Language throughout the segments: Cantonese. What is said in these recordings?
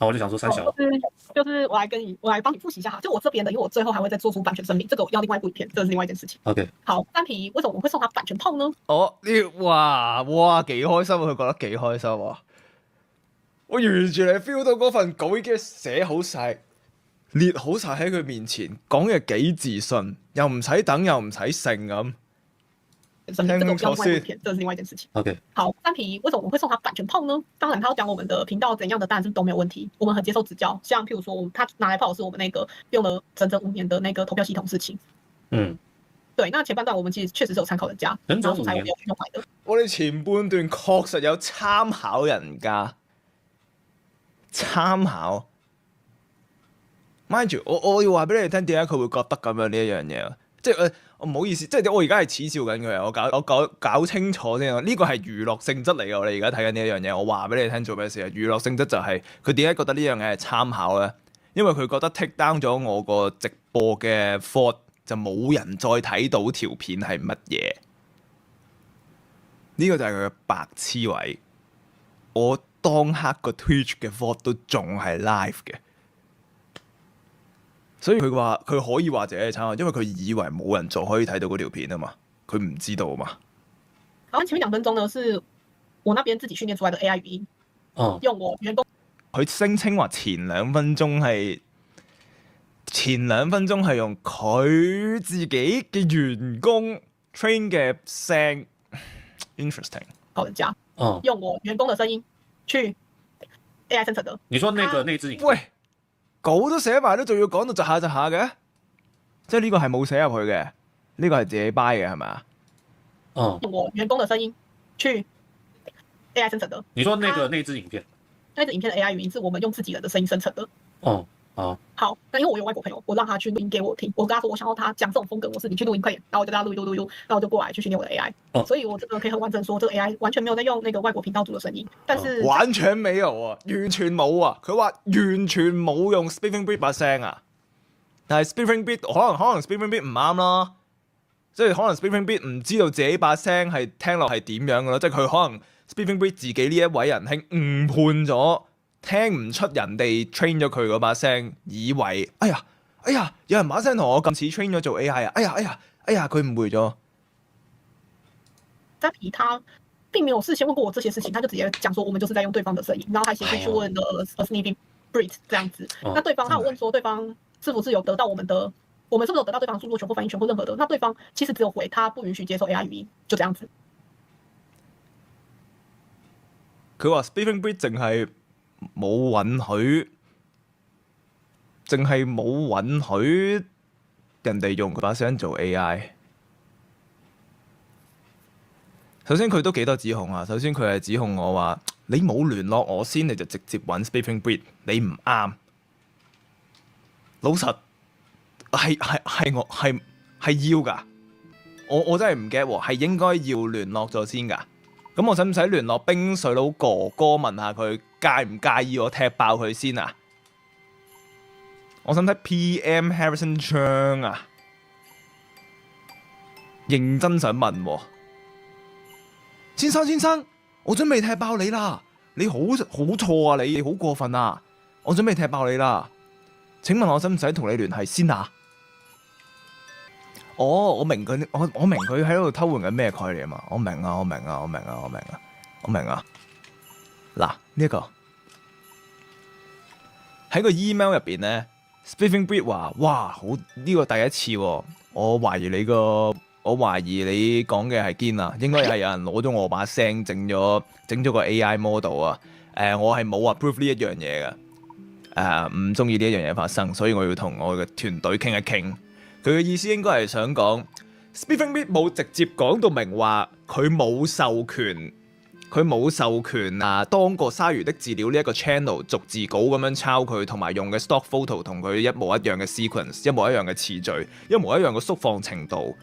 好，我就想说三小，就是我来帮你复习一下哈，就我这边的，因为我最后还会再做出版权声明，这个要另外补一篇，这是另外一件事情。OK，好，單皮為什麼我們會送他版權炮呢？哇幾開心啊！佢覺得幾開心啊！我完全係 feel 到嗰份稿已經寫好晒、列好晒喺佢面前，講嘅幾自信，又唔使等又唔使剩咁。聲明，這個要另外補一篇，這是另外一件事情。OK，好，單皮為什麼我們會送他版權炮呢？當然，他要講我們的頻道怎樣的，當然是都沒有問題，我們很接受指教。像譬如說，他拿來炮的是我們那個用了整5年的那個投票系統事情。對，那前半段我們其實確實是有參考人家，然後素材我們有用來的。我哋前半段確實有參考人家，參考。mind住，我要話俾你哋聽點解佢會覺得咁樣呢一樣嘢啊？即係我唔好意思，即係我而家係恥笑緊佢啊！我搞清楚先啊！呢個係娛樂性質嚟嘅，我哋而家睇緊呢一樣嘢。我話俾你聽做咩事啊？娛樂性質就係佢點解覺得呢樣嘢係參考咧？因為佢覺得 take down 咗我個直播嘅 fault 就冇人再睇到條片係乜嘢。呢個就係佢嘅白痴位。我當刻個 Twitch 嘅 fault 都仲係 live 嘅。所以佢話佢可以話自己係參考，因為佢以為冇人就可以睇到嗰條片啊嘛，佢唔知道啊嘛。好像前面2分鐘呢，是我那邊自己訓練出來的 AI 語音，用我員工。佢聲稱話前2分鐘係用佢自己嘅員工 train 嘅聲 ，interesting。好人家，用我員工嘅聲音去 AI 生成的。你說那個內置影片？喂，稿都寫埋都仲要講到窒下嘅，即係呢個係冇寫入去嘅，呢個係自己 buy 嘅係咪啊？用我員工嘅聲音去 AI 生成的。你說那個內置影片？內置影片的 AI 語音是我們用自己人的聲音生成的。好，那因為我有外國朋友，我讓他去錄音給我聽，我跟他說我想要他講這種風格模式，你去錄音快點，然後我就跟他錄，然後我就過來去訓練我的 AI。所以我這個可以很完整說，這個 AI 完全沒有在用那個外國頻道組的聲音，但是完全沒有啊，完全冇啊，佢話完全冇用 Speaking Beat 把聲啊，但係 Speaking Beat 可能 Speaking Beat 唔啱啦，即係可能 Speaking Beat 唔知道自己把聲係聽落係點樣嘅咯，即係佢可能 Speaking Beat 自己呢一位仁兄誤判咗。聽唔出人哋 train 咗佢嗰把聲，以為哎呀，有人把聲同我咁似 train 咗做 AI 啊！哎呀，佢誤會咗。在皮他並沒有事先問過我這些事情，他就直接講說我們就是在用對方的聲音，然後還先去問了 Snipping Brit 這樣子。那對方他有問說對方是不是有得到我們是不是有得到對方著作權或翻譯權或任何的？那對方其實只有回他不允許接受 AI 語音，就這樣子。佢話 Speaking Brit 淨係冇允許人哋用佢把聲做 AI。首先佢都幾多指控啊！首先佢係指控我話你冇聯絡我先，你就直接揾 Speaking Brit，你唔啱。老實係我係要㗎，我真係唔 get 喎，係應該要聯絡咗先㗎。咁我使唔使聯絡冰水佬哥哥問下佢介唔介意我踢爆佢先啊？我使唔使 PM Harrison Chang 啊？認真想問喎，先生，我準備踢爆你啦！你好錯啊！你好過分啊！我準備踢爆你啦！請問我使唔使同你聯繫先啊？我明佢，我明佢喺度偷換緊咩概念啊！我明啊！嗱，呢一個喺個 email 入邊咧 ，Speaking Brit 話：哇，好呢個第一次喎！我懷疑你講嘅係堅啊，應該係有人攞咗我把聲整咗個 AI model 啊！我係冇 approve 呢一樣嘢嘅，唔中意呢一樣嘢發生，所以我要同我嘅團隊傾一傾。佢嘅意思應該係想講 Speaking Brit 冇直接講到明話佢冇授權當個鯊魚的飼料呢一個 channel 逐字稿咁樣抄佢，同埋用嘅 stock photo 同佢一模一樣嘅 sequence， 一模一樣嘅次序，一模一樣嘅縮放程度。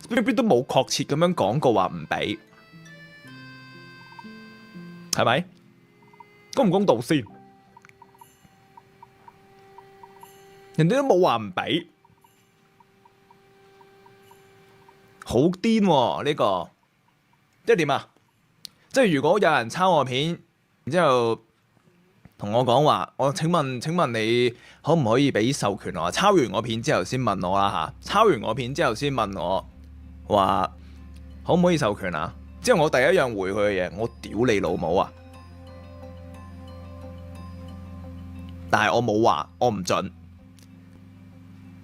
Speaking Brit 都冇確切咁樣講過話唔俾，係咪？公唔公道先？人哋都冇話唔俾。好癲喎呢個，即係點啊？即係如果有人抄我片，然之後同我講話，請問你可唔可以俾授權我？抄完我片之後先問我啦嚇，抄完我片之後先問我話可唔可以授權啊？之後我第一樣回佢嘅嘢，我屌你老母啊！但係我冇話，我唔準。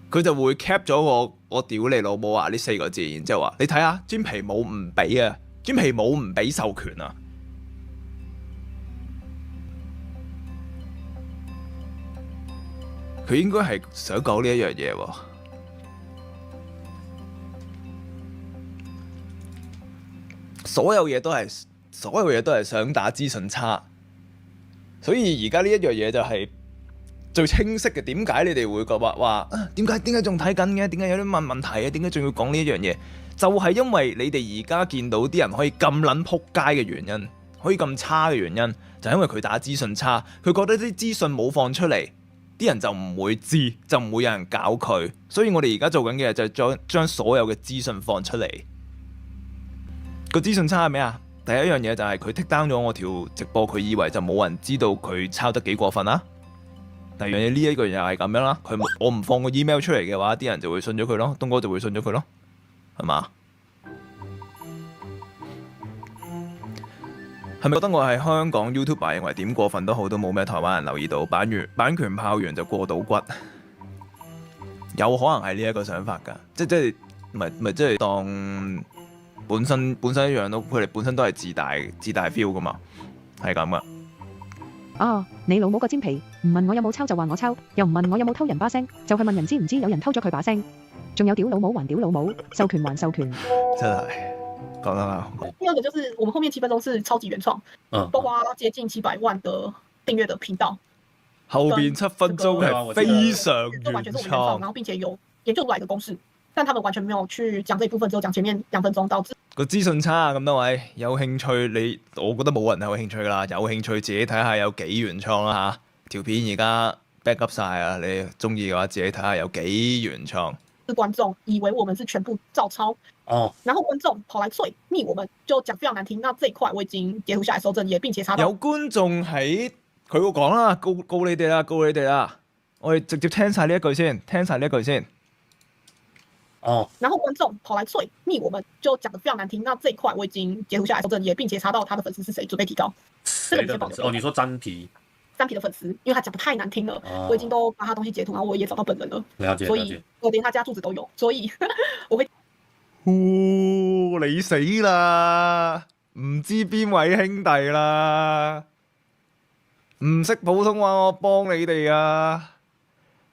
佢就會 cap 咗我屌你老母啊呢4個字，然之後話你睇下，專皮冇唔俾啊，專皮冇唔俾授權啊。佢應該係想講呢一樣嘢喎。所有嘢都係想打資訊差，所以而家呢一樣嘢就係最清晰嘅。點解你哋會覺得話點解仲睇緊嘅？點解有啲問題啊？點解仲要講呢一樣嘢？就係因為你哋而家見到啲人可以咁撚撲街嘅原因，可以咁差嘅原因，就係因為佢打資訊差，佢覺得啲資訊冇放出嚟，啲人就唔會知，就唔會有人搞佢。所以我哋而家做緊嘅就係將所有嘅資訊放出嚟。個資訊差係咩啊？第一樣嘢就係佢剔 down 咗我條直播，佢以為就冇人知道佢抄得幾過分啦。第二樣嘢呢一個又係咁樣啦，我唔放個 email 出嚟嘅話，啲人就會信咗佢咯，東哥就會信咗佢咯，係嘛？係咪覺得我係香港 YouTuber 認為點過分都好，都冇咩台灣人留意到版權炮完就過到骨？有可能係呢一個想法㗎，即係即係當。本身一樣都，佢哋本身都係自大 feel 噶嘛，係咁噶。哦，你老母個尖皮，唔問我有冇抄就話我抄，又唔問我有冇偷人把聲，就去問人知唔知有人偷咗佢把聲，仲有屌老母還屌老母，授權還授權，真係講得啱。第二個就是我們後面7分鐘是超級原創，包括接近700萬的訂閱的頻道。後邊7分鐘係非常原完全是我們原創，然後並且有研究出來的公式。但他們完全沒有去講這一部分，只有講前面2分鐘，導致個資訊差啊！咁多位有興趣，我覺得冇人有興趣㗎啦。有興趣自己睇下有幾原創啦嚇。條片而家 back up 晒啊！你中意嘅話，自己睇下有幾原創。觀眾以為我們是全部照抄，然後觀眾跑來催密我們，就講非常難聽。那這一塊我已經截圖下來收正嘢，並且查到有觀眾喺佢會講啦，告你哋啦，告你哋啦。我哋直接聽晒呢一句先，然後觀眾跑來催密我們，就講得非常難聽。那這一塊我已經截圖下來收正嘢，並且查到他的粉絲是誰，準備提高。誰的粉絲？你說詹皮的粉絲，因為他講得太難聽了，我已經都把他東西截圖，然後我也找到本人了。了解，所以我連他家住址都有，所以我會。你死啦！唔知邊位兄弟啦？唔識普通話，我幫你哋啊！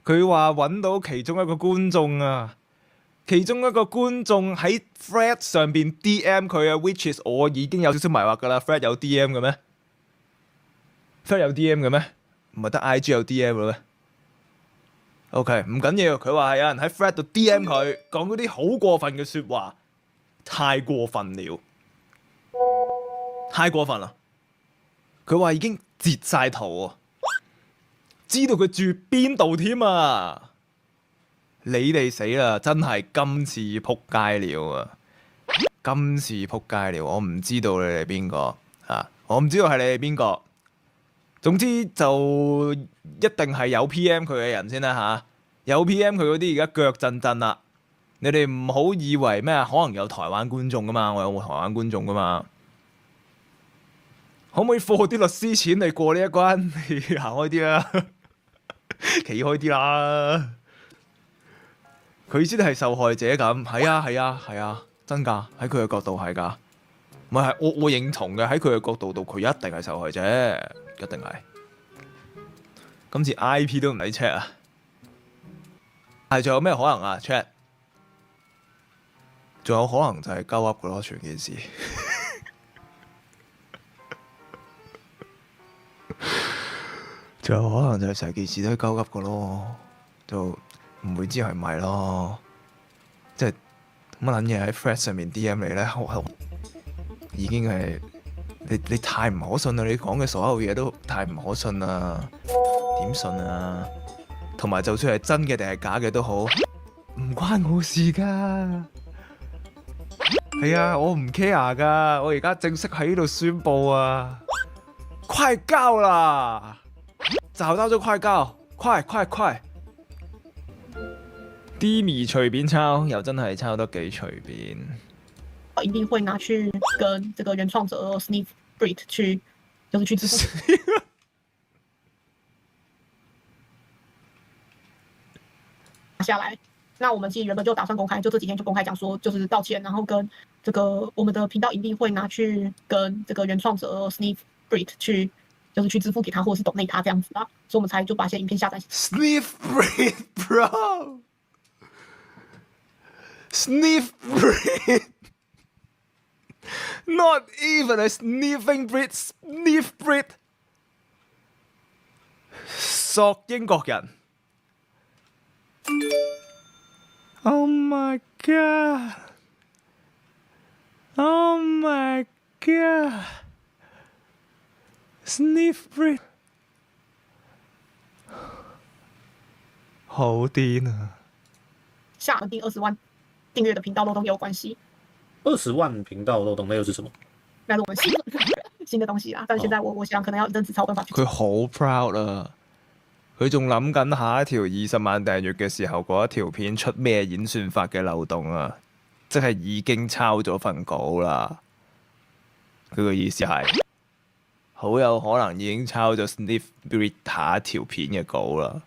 佢話揾到其中一個觀眾啊！其中一個觀眾喺 Thread 上邊 DM 佢啊 ，which is 我已經有少少迷惑㗎啦。Thread 有 DM 嘅咩 ？Thread 有 DM 嘅咩？唔係得 IG 有 DM 嘅咩 ？OK， 唔緊要。佢話係有人喺 Thread 度 DM 佢，講嗰啲好過分嘅説話，太過分了，太過分啦！佢話已經截晒圖啊，知道佢住邊度添啊！你哋死啦！真係今次撲街了啊！今次撲街了，我唔知道你哋邊個啊！我唔知道係你哋邊個。總之就一定係有 PM 佢嘅人先啦嚇。有 PM 佢嗰啲而家腳震震啦。你哋唔好以為咩可能有台灣觀眾噶嘛？我有冇台灣觀眾噶嘛？可唔可以貨啲律師錢嚟過呢一關？你行開啲啦，企開啲啦。佢先係受害者咁，係啊，真㗎，喺佢嘅角度係㗎，唔係我認同嘅，喺佢嘅角度度，佢一定係受害者，一定係。今次 IP 都唔使 check 啊，係仲有咩可能啊 check？ 仲有可能就係鳩噏嘅咯，全件事。仲有可能就係成件事都係鳩噏嘅咯，就。唔會知係咪咯，即係乜撚嘢喺 Thread 上面 DM 你咧，已經係你太唔可信啦！你講嘅所有嘢都太唔可信啦，點信啊？同埋就算係真嘅定係假嘅都好，唔關我事㗎。係啊，我唔 care 㗎，我而家正式喺呢度宣佈啊，快交啦！找到咗快交，快！Demi 隨便抄，又真係抄得幾隨便。一定會拿去跟這個原創者 Sniff Brit 去，就是去支付。下來，那我們其實原本就打算公開，就這幾天就公開講說，就是道歉，然後跟這個我們的頻道一定會拿去跟這個原創者 Sniff Brit 去，就是去支付給他，或者是donate他這樣子啦，所以我們才就把些影片下載。Sniff Brit bro， Sniff Brit， not even a sniffing Brit， Sniff Brit， 索英國人。Oh my god! Oh my god! Sniff Brit， 好癲啊！下了第20萬訂閱的頻道漏洞也有關係。20萬頻道漏洞那又是什麼？那是我們新的東西啦，但是現在我想可能要一陣子才有辦法去。佢好 proud 啊！佢仲諗緊下一條20萬訂閱嘅時候，嗰一條片出咩演算法嘅漏洞啊！即係已經抄咗份稿啦。佢個意思係好有可能已經抄咗 Sniff Brit 下一條片嘅稿啦。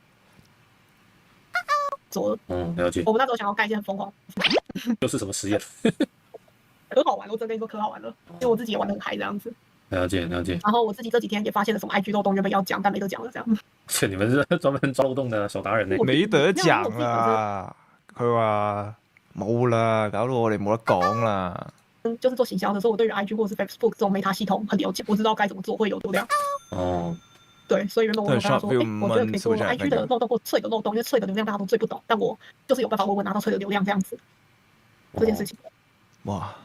了解。我們那時候想要幹一件很瘋狂，又是什麼實驗？可好玩了，我真跟你說可好玩了，因為我自己也玩得很嗨這樣子。了解。然後我自己這幾天也發現了什麼 IG 漏洞，原本要講但沒得講了，這樣。你們是專門抓漏洞的小達人呢？沒得講啦，佢話冇啦，搞到我哋冇得講啦。就是做行銷的時候，我對於 IG 或者是 Facebook 這種 Meta 系統很了解，我知道該怎麼做會有流量。哦，對，所以原本我有跟他說，我覺得可以做 IG 的漏洞或脆的漏洞，因為脆的流量大家都最不懂，但我就是有辦法穩穩拿到脆的流量，這樣子。這件事情。哇，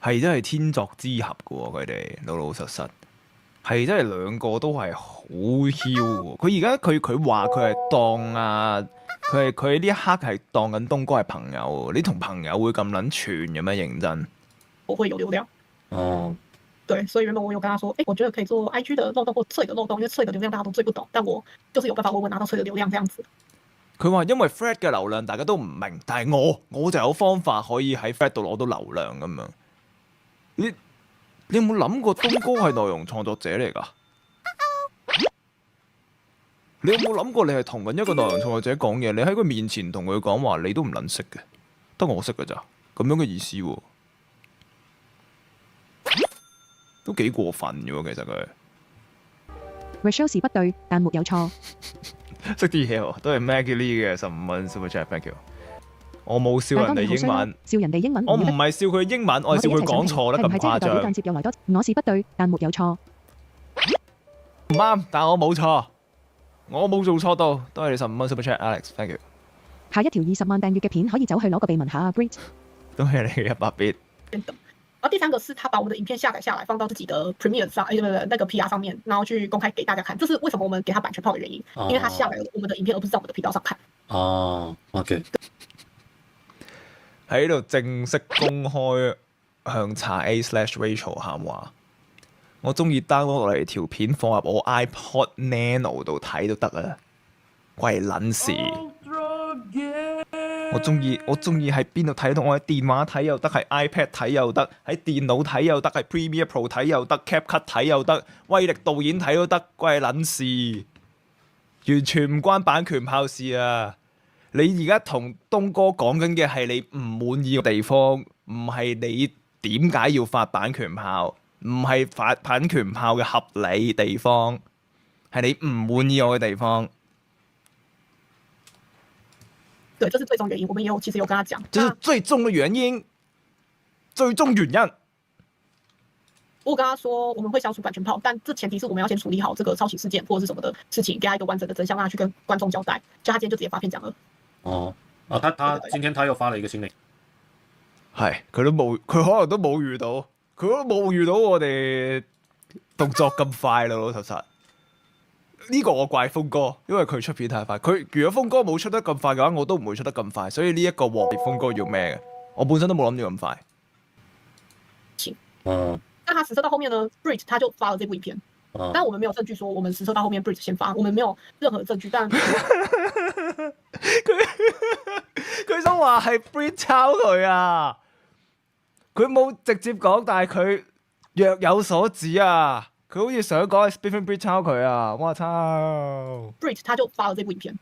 係真係天作之合嘅喎，佢哋老老實實係真係兩個都係好囂喎。佢而家佢話佢係當啊，佢呢一刻係當緊東哥係朋友。你同朋友會咁撚串嘅咩？認真？我會有流量。哦，對，所以原本我有跟他說，我覺得可以做 IG 的漏洞或脆的漏洞，因為脆的流量大家都最不懂，但我就是有辦法穩穩拿到脆的流量，這樣子。佢話因為 Thread 嘅流量大家都唔明，但係我就有方法可以喺 Thread 度攞到流量咁樣。你有冇諗過東哥係內容創作者嚟㗎？你有冇諗過你係同緊一個內容創作者講嘢？你喺佢面前同佢講話，你都唔撚識嘅，得我識㗎咋？咁樣嘅意思喎，都幾過分嘅喎，其實佢。Rachel 是不對，但沒有錯。識啲嘢喎，都係 Maggie Lee 嘅15蚊 Super Chat，thank you。我冇笑人哋英文，笑人哋英文。我唔係笑佢英文，我係笑佢講錯得咁誇張。間接又來多，我是不對，但沒有錯。唔啱，但我冇錯，我冇做錯到。多謝你15蚊 Super Chat，Alex，thank you。下一條20萬訂閱嘅片可以走去攞個秘聞下啊 ，Brit。多謝你嘅100 bit。然後第三個是他把我們的影片下載下來，放到自己的 Premiere 上，那個 PR 上面，然後去公開給大家看。這是為什麼我們給他版權炮的原因，因為他下載了我們的影片，而不是在我們的頻道上看。哦，OK。喺度正式公開向查 A/Rachel 喊話，我中意 download 落嚟條片放入我 iPod Nano 度睇都得啊，關你撚事！我中意喺邊度睇到？我喺電話睇又得，係 iPad 睇又得，喺電腦睇又得，係 Premiere Pro 睇又得 ，CapCut 睇又得，威力導演睇都得，關你撚事！完全唔關版權炮事啊！你而家同東哥講緊嘅係你唔滿意嘅地方，唔係你點解要發版權炮，唔係發版權炮嘅合理地方，係你唔滿意我嘅地方。對，這是最終原因。我們其實有跟他講，這是最終的原因，最終原因。我跟他說我們會消除版權炮，但這前提是我們要先處理好這個抄襲事件或者是什麼的事情，給他一個完整的真相，讓他去跟觀眾交代。就他今天就直接發片講了。哦，啊，他今天他又發了一個新聞，係佢可能都冇遇到，佢都冇遇到我哋動作咁快啦，老實實。呢個我怪峰哥，因為佢出片太快。佢如果峰哥冇出得咁快嘅話，我都唔會出得咁快。所以呢一個鑊峰哥要咩嘅？我本身都冇諗住咁快。但他實測到後面呢 ，Brit 他就發了這部影片，但我们没有证據說我們實測到後面 Brit 先發，我們沒有任何證據。但佢想話係 Brit 抄佢啊！佢冇直接講，但係佢若有所指啊！佢好似想講係 Spiffing Brit 抄佢啊！我操 ！Brit 他就發了這部影片，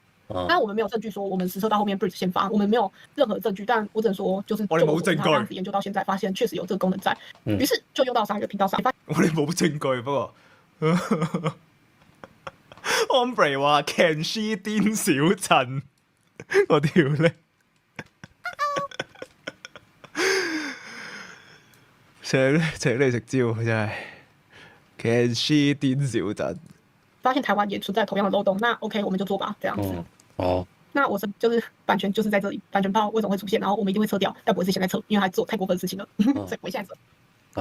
但我們沒有證據說我們實測到後面 Brit 先發，我們沒有任何證據。但我只能說，就是我哋冇證據，這樣子研究到現在，發現確實有這個功能在，於是就用到3個頻道上。我哋冇證據，不過 Ombre 話 Can she 癲小鎮，我屌你！請你食蕉真係 Can she 癲小鎮。發現台灣也存在同樣的漏洞，那 OK 我們就做吧，這樣子。那我就是版權就是在這裡，版權炮為什麼會出現？然後我們一定會撤掉，但不會是現在撤，因為它做太過分的事情了，所以不會現在撤。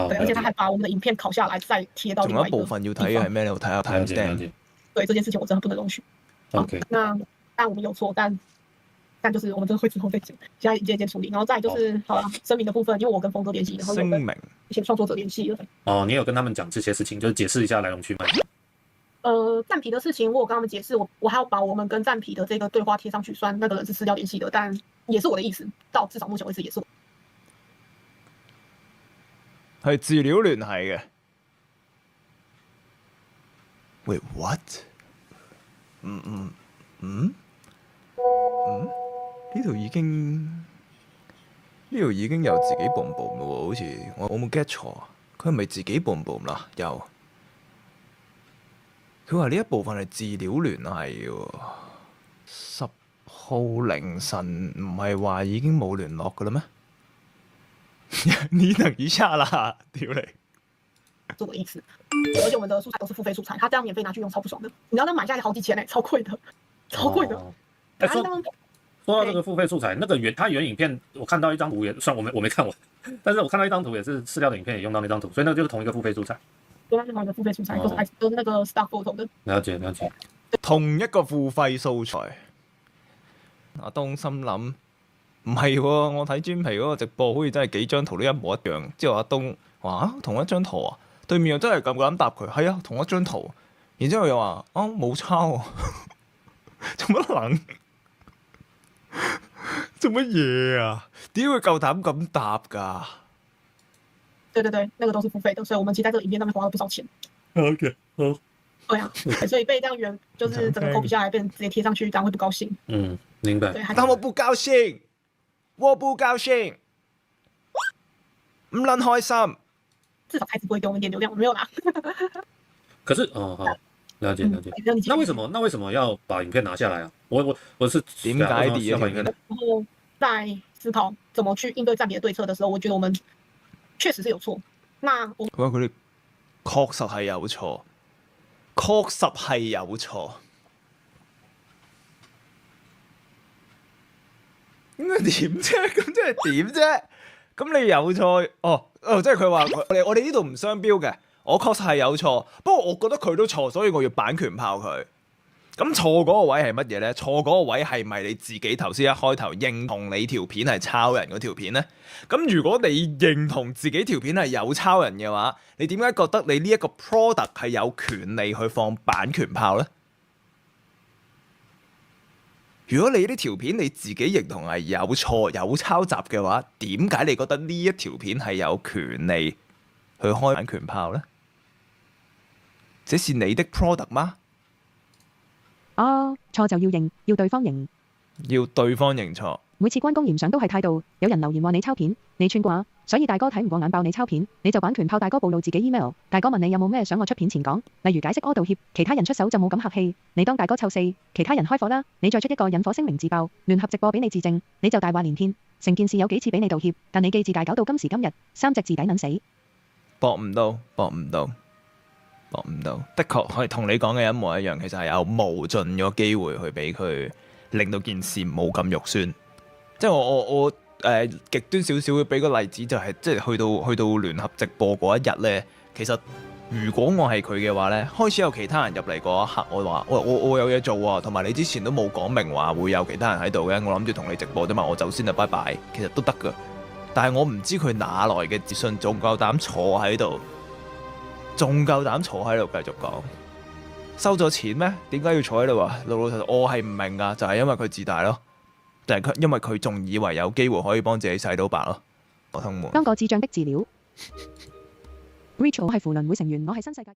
對，而且他還把我們的影片拷下來，再貼到另外一個地方。仲有一部分要睇嘅係咩？你睇下 timestamp。對，這件事情我真的不能容許。OK。那我們有錯，但就是我們真的會之後再講，現在一件一件處理。然後再就是好了，聲明的部分，因為我跟峰哥聯繫，然後有跟一些創作者聯繫了。你有跟他們講這些事情，就是解釋一下來龍去脈。贊皮的事情，我有跟他們解釋，我還要把我們跟贊皮的這個對話貼上去，雖然那個人是私聊聯繫的，但也是我的意思，到至少目前為止也是我。係資料聯繫嘅。Wait what？呢度已經有自己 boom boom 咯喎，好似我冇 get 錯，佢係咪自己 boom boom 啦？有。佢話呢一部分係資料聯繫喎。10號凌晨唔係話已經冇聯絡㗎啦咩？你等一下啦，屌你！是我的意思，而且我們的素材都是付費素材，他這樣免費拿去用超不爽的。你知道那買下來好幾千呢，超貴的，超貴的。說到這個付費素材，那個它原影片我看到一張圖也，雖然我沒看完，但是我看到一張圖也是飼料的影片也用到那張圖，所以那個就是同一個付費素材。對啊，同一個付費素材，都是那個 stock photo 的。了解。同一個付費素材。阿東心諗。唔係喎，我睇專皮嗰個直播，好似真係幾張圖都一模一樣。之後阿東話同一張圖啊，對面又真係咁膽答佢，係啊，同一張圖。然之後又話冇抄啊，做乜撚？做乜嘢啊？點會夠膽咁答㗎？對，那個都是付費的，所以我們其實在這個影片上面花了不少錢。OK， 好。對啊，所以被這樣原就是整個 copy 下來，被人直接貼上去，這樣會不高興。明白。但我不高興。我不高興，唔撚開心。至少台詞不會給我們點流量，我沒有啦。可是好，了解。那為什麼要把影片拿下來啊？我是點解要把影片？然後在思考怎麼去應對佔比的對策的時候，我覺得我們確實是有錯。那我佢話佢哋確實係有錯，確實係有錯。咁點啫？咁即係點啫？咁你有錯即係佢話我哋呢度唔雙標嘅，我確實係有錯，不過我覺得佢都錯，所以我要版權炮佢。咁錯嗰個位係乜嘢咧？錯嗰個位係咪你自己頭先一開頭認同你條片係抄人嗰條片咧？咁如果你認同自己條片係有抄人嘅話，你點解覺得你呢一個 product 係有權利去放版權炮咧？如果你呢條片你自己認同係有錯有抄襲嘅話，點解你覺得呢一條片係有權利去開版權炮呢？這是你的 product 嗎？錯就要認，要對方認。要對方認錯。每次關公嫌相都係態度，有人留言話你抄片，你串啩，所以大哥睇唔過眼爆你抄片，你就版權炮大哥暴露自己 email， 大哥問你有冇咩想我出片前講，例如解釋道歉，其他人出手就冇咁客氣，你當大哥湊四，其他人開火啦，你再出一個引火聲明自爆，聯合直播俾你自證，你就大話連篇，成件事有幾次俾你道歉，但你記字大搞到今時今日，3隻字抵撚死。搏唔到，的確係同你講嘅一模一樣，其實係有無盡個機會去俾佢令到件事冇咁肉酸。即係我極端少少俾個例子就係，即係去到聯合直播嗰一日咧，其實如果我係佢嘅話咧，開始有其他人入嚟嗰一刻，我話我有嘢做啊，同埋你之前都冇講明話會有其他人喺度嘅，我諗住同你直播啫嘛，我走先啦，拜拜，其實都得噶。但係我唔知佢哪來嘅自信，仲夠膽坐喺度仲夠膽坐喺度繼續講？收咗錢咩？點解要坐喺度啊？老老實實，我係唔明噶，就係因為佢自大咯，就係因為佢仲以為有機會可以幫自己洗到白咯。我通門。當個智障的治療。Rachel 係扶輪會成員，我係新世界。